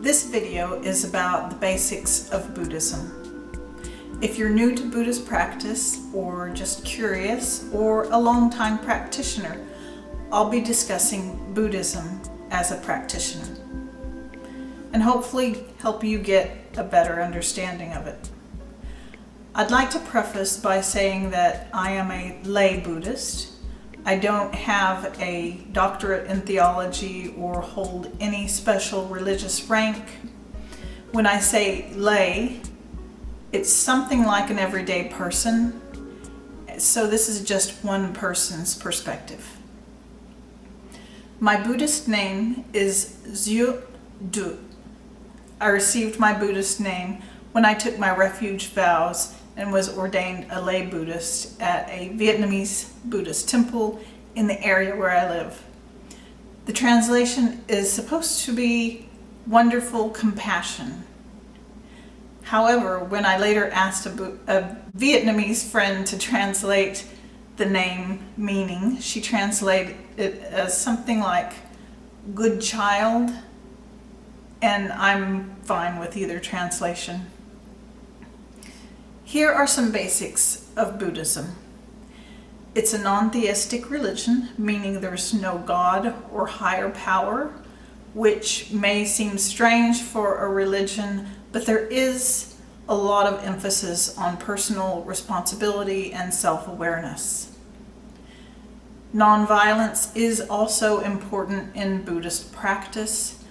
This video is about the basics of Buddhism. If you're new to Buddhist practice, or just curious, or a long-time practitioner, I'll be discussing Buddhism as a practitioner, and hopefully help you get a better understanding of it. I'd like to preface by saying that I am a lay Buddhist. I don't have a doctorate in theology or hold any special religious rank. When I say lay, it's something like an everyday person. So this is just one person's perspective. My Buddhist name is Voodoo. I received my Buddhist name when I took my refuge vows and was ordained a lay Buddhist at a Vietnamese Buddhist temple in the area where I live. The translation is supposed to be wonderful compassion. However, when I later asked a Vietnamese friend to translate the name meaning, she translated it as something like good child, and I'm fine with either translation. Here are some basics of Buddhism. It's a non-theistic religion, meaning there's no God or higher power, which may seem strange for a religion, but there is a lot of emphasis on personal responsibility and self-awareness. Nonviolence is also important in Buddhist practice,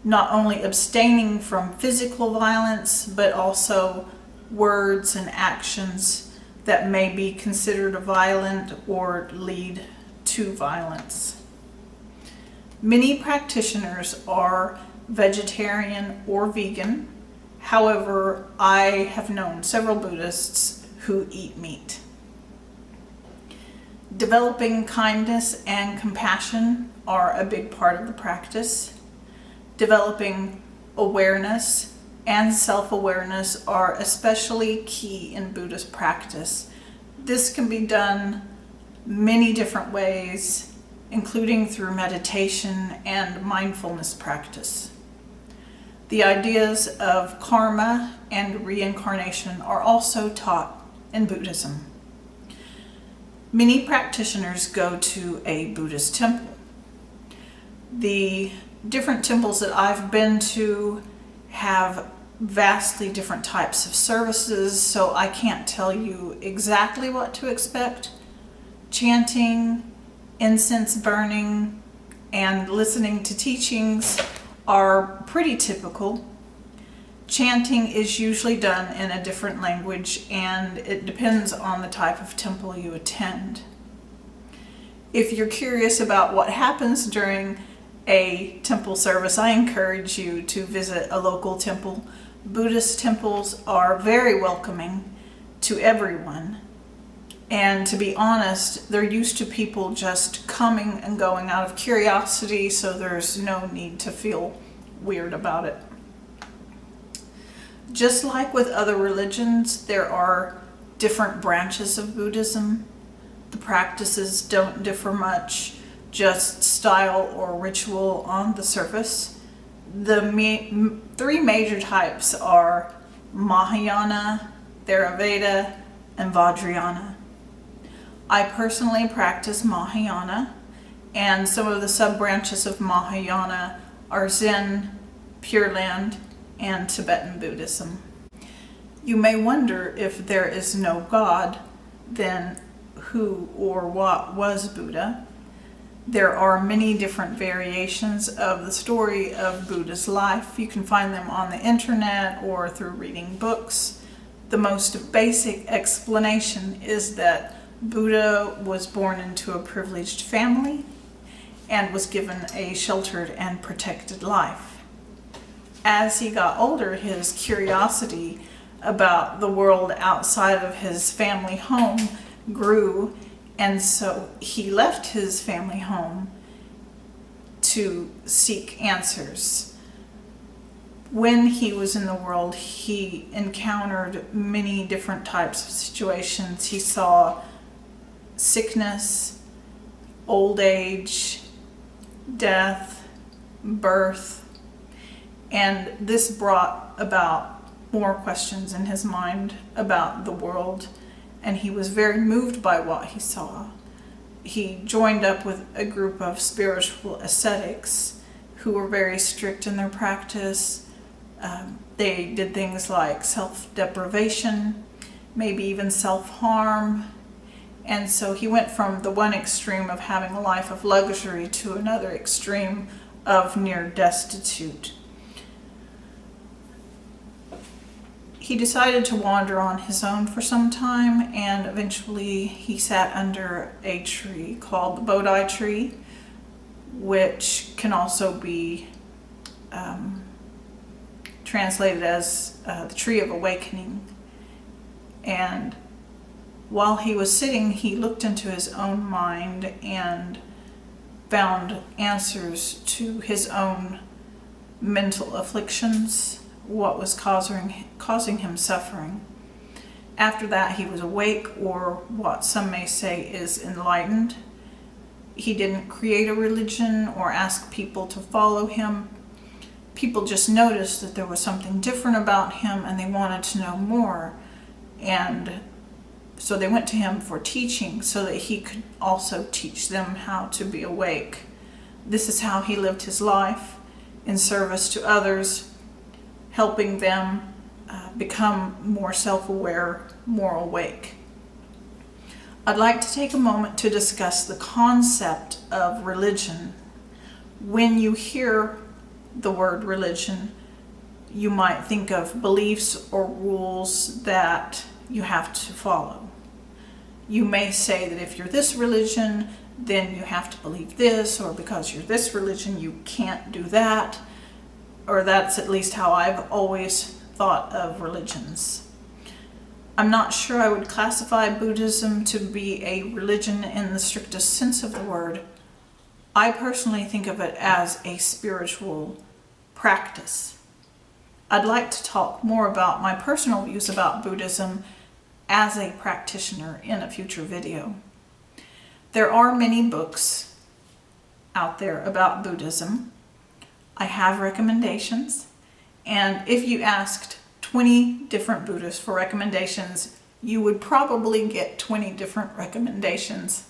not only abstaining from physical violence, but also words and actions that may be considered violent or lead to violence. Many practitioners are vegetarian or vegan. However, I have known several Buddhists who eat meat. Developing kindness and compassion are a big part of the practice. Developing awareness and self-awareness are especially key in Buddhist practice. This can be done many different ways, including through meditation and mindfulness practice. The ideas of karma and reincarnation are also taught in Buddhism. Many practitioners go to a Buddhist temple. The different temples that I've been to have vastly different types of services, so I can't tell you exactly what to expect. Chanting, incense burning, and listening to teachings are pretty typical. Chanting is usually done in a different language, and it depends on the type of temple you attend. If you're curious about what happens during a temple service, I encourage you to visit a local temple. Buddhist temples are very welcoming to everyone. And to be honest, they're used to people just coming and going out of curiosity, so there's no need to feel weird about it. Just like with other religions, there are different branches of Buddhism. The practices don't differ much, just style or ritual on the surface. The three major types are Mahayana, Theravada, and Vajrayana. I personally practice Mahayana, and some of the sub-branches of Mahayana are Zen, Pure Land, and Tibetan Buddhism. You may wonder, if there is no God, then who or what was Buddha? There are many different variations of the story of Buddha's life. You can find them on the internet or through reading books. The most basic explanation is that Buddha was born into a privileged family and was given a sheltered and protected life. As he got older, his curiosity about the world outside of his family home grew, and so he left his family home to seek answers. When he was in the world, he encountered many different types of situations. He saw sickness, old age, death, birth, And this brought about more questions in his mind about the world, and he was very moved by what he saw. He joined up with a group of spiritual ascetics who were very strict in their practice. They did things like self-deprivation, maybe even self-harm. And so he went from the one extreme of having a life of luxury to another extreme of near destitute. He decided to wander on his own for some time, and eventually he sat under a tree called the Bodhi tree, which can also be translated as the tree of awakening. And while he was sitting, he looked into his own mind and found answers to his own mental afflictions, what was causing him suffering. After that, he was awake, or what some may say is enlightened. He didn't create a religion or ask people to follow him. People just noticed that there was something different about him, and they wanted to know more. And so they went to him for teaching so that he could also teach them how to be awake. This is how he lived his life, in service to others, helping them become more self-aware, more awake. I'd like to take a moment to discuss the concept of religion. When you hear the word religion, you might think of beliefs or rules that you have to follow. You may say that if you're this religion, then you have to believe this, or because you're this religion, you can't do that. Or that's at least how I've always thought of religions. I'm not sure I would classify Buddhism to be a religion in the strictest sense of the word. I personally think of it as a spiritual practice. I'd like to talk more about my personal views about Buddhism as a practitioner in a future video. There are many books out there about Buddhism. I have recommendations, and if you asked 20 different Buddhists for recommendations, you would probably get 20 different recommendations.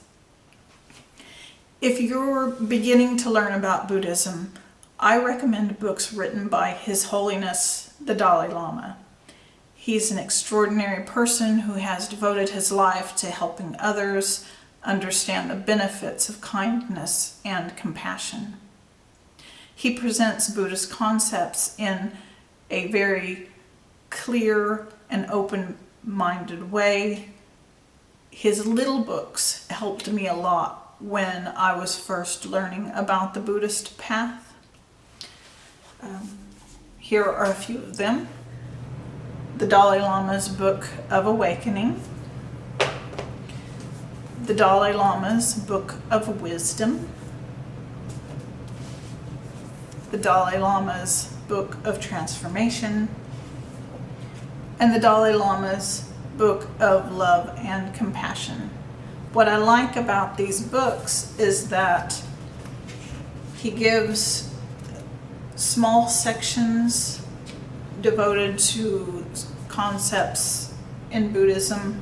If you're beginning to learn about Buddhism, I recommend books written by His Holiness the Dalai Lama. He's an extraordinary person who has devoted his life to helping others understand the benefits of kindness and compassion. He presents Buddhist concepts in a very clear and open-minded way. His little books helped me a lot when I was first learning about the Buddhist path. Here are a few of them. The Dalai Lama's Book of Awakening, the Dalai Lama's Book of Wisdom, the Dalai Lama's Book of Transformation, and the Dalai Lama's Book of Love and Compassion. What I like about these books is that he gives small sections devoted to concepts in Buddhism.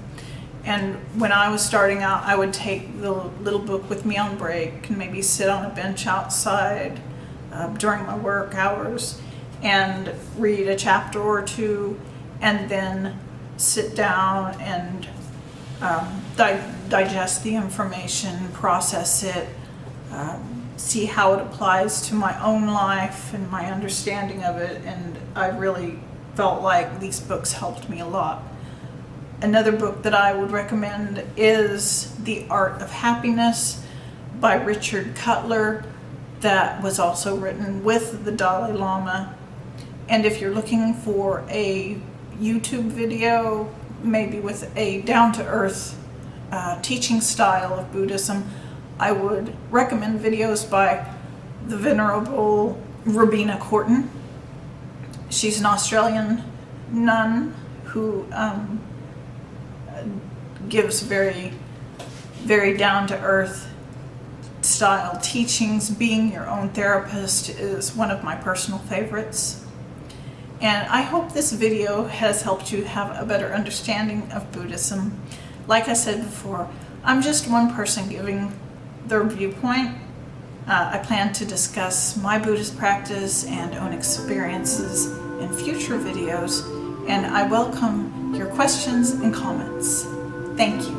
And when I was starting out, I would take the little book with me on break and maybe sit on a bench outside during my work hours and read a chapter or two, and then sit down and digest the information, process it, see how it applies to my own life and my understanding of it. And I really felt like these books helped me a lot. Another book that I would recommend is The Art of Happiness by Richard Cutler, that was also written with the Dalai Lama. And if you're looking for a YouTube video, maybe with a down-to-earth teaching style of Buddhism, I would recommend videos by the Venerable Robina Corton. She's an Australian nun who gives very, very down-to-earth style teachings. Being your own therapist is one of my personal favorites. And I hope this video has helped you have a better understanding of Buddhism. Like I said before, I'm just one person giving their viewpoint. I plan to discuss my Buddhist practice and own experiences in future videos, and I welcome your questions and comments. Thank you.